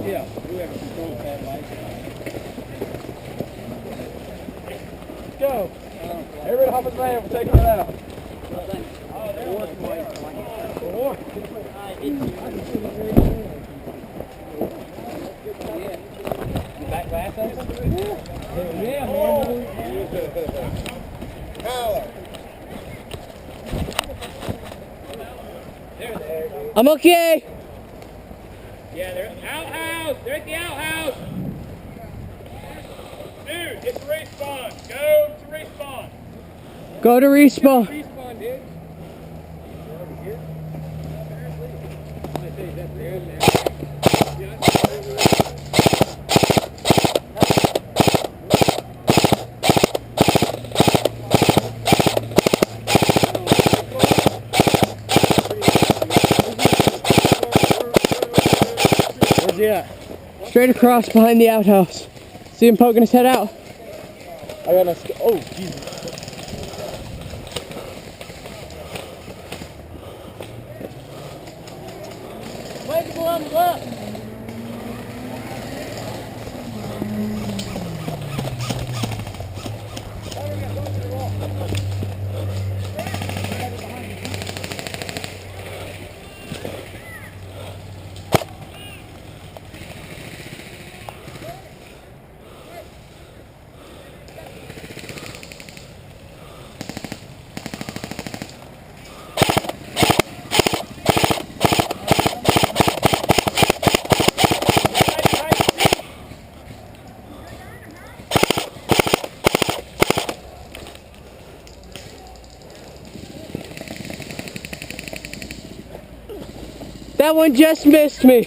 Yeah, whoever controls that light. Let's go. Everybody hop in the van, we'll take it out. Oh, they're working way. You back glass open? Yeah, man. Power. I'm okay. Yeah, they're at the outhouse. They're at the outhouse. Dude, it's respawn. Go to respawn. Go to respawn. Respawn, dude. Over here. I think that's there. Where's he at? Straight across behind the outhouse. See him poking his head out? I got a. Oh, Jesus. Wait, go on the left. That one just missed me.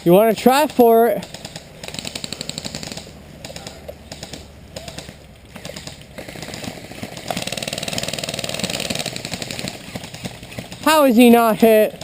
You want to try for it? How is he not hit?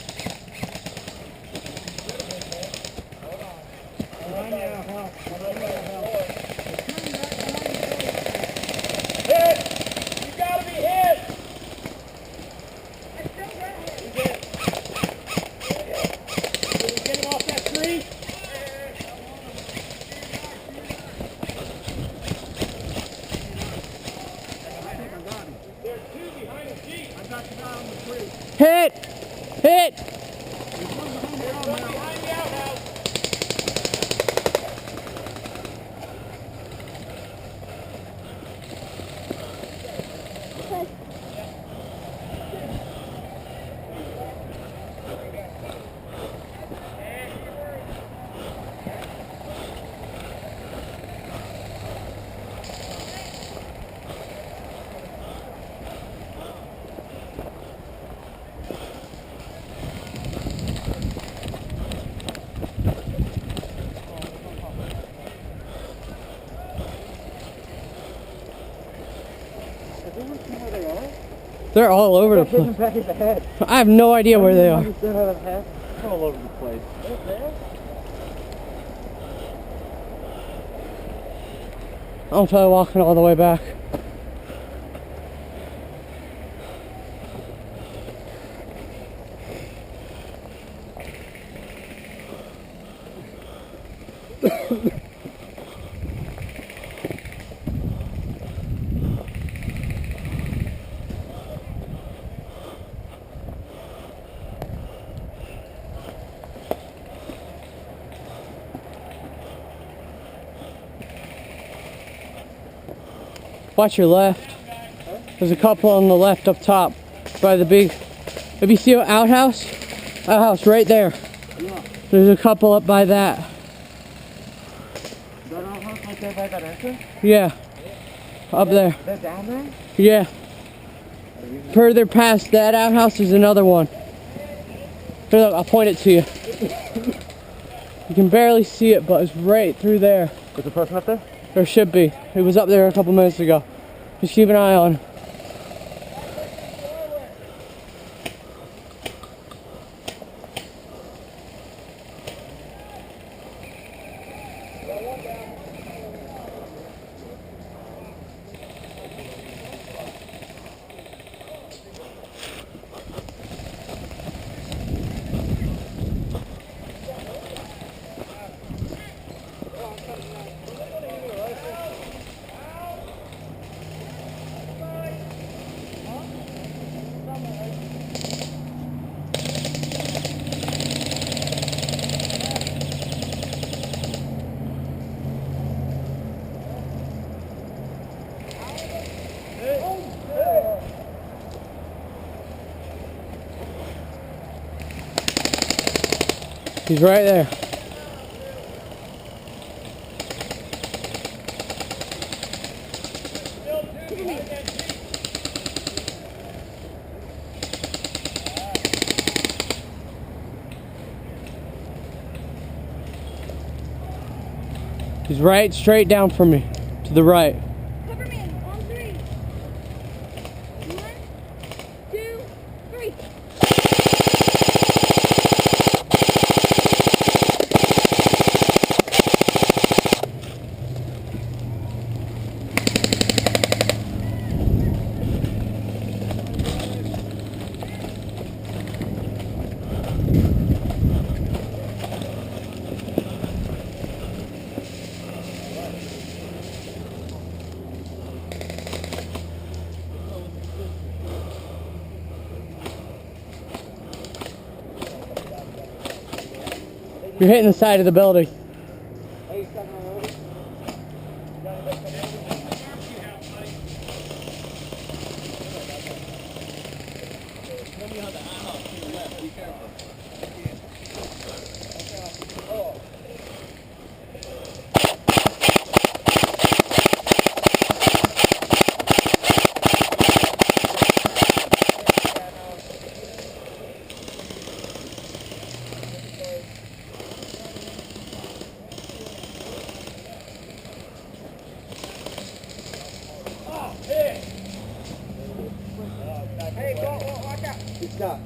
Hit! Hit! They're all over the place. I have no idea where they are. All over the place. I'm probably walking all the way back. Watch your left. There's a couple on the left up top by the big. If you see an outhouse? Outhouse right there. Yeah. There's a couple up by that. That outhouse right there by that entrance? Yeah. Up there. They're down there? Yeah. Further past that outhouse is another one. Here, look, I'll point it to you. You can barely see it, but it's right through there. Is the person up there? There should be. He was up there a couple minutes ago. Just keep an eye on him. He's right there. He's right straight down from me, to the right. Cover me on 3. 1, 2, 3. You're hitting the side of the building. Hey, watch out. Good job.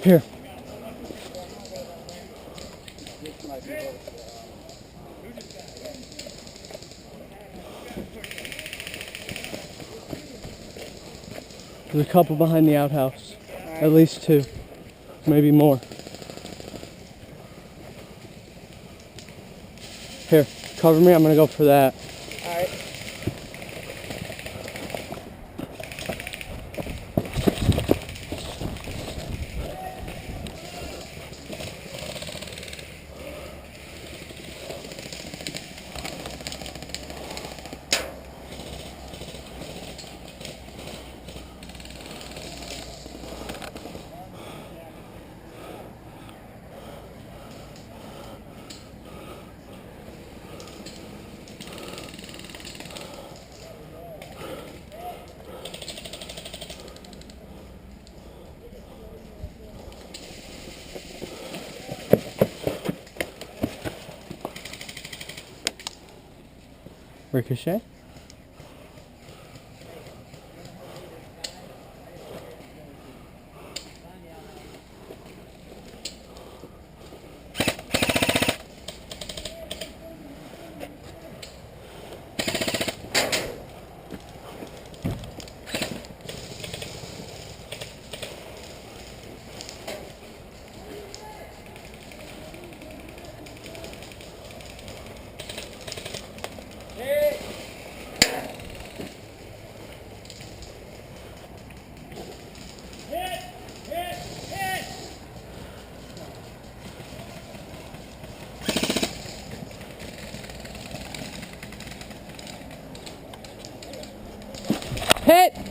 Here. There's a couple behind the outhouse. At least 2. Maybe more. Here, cover me. I'm gonna go for that. Alright. Ricochet. Hit!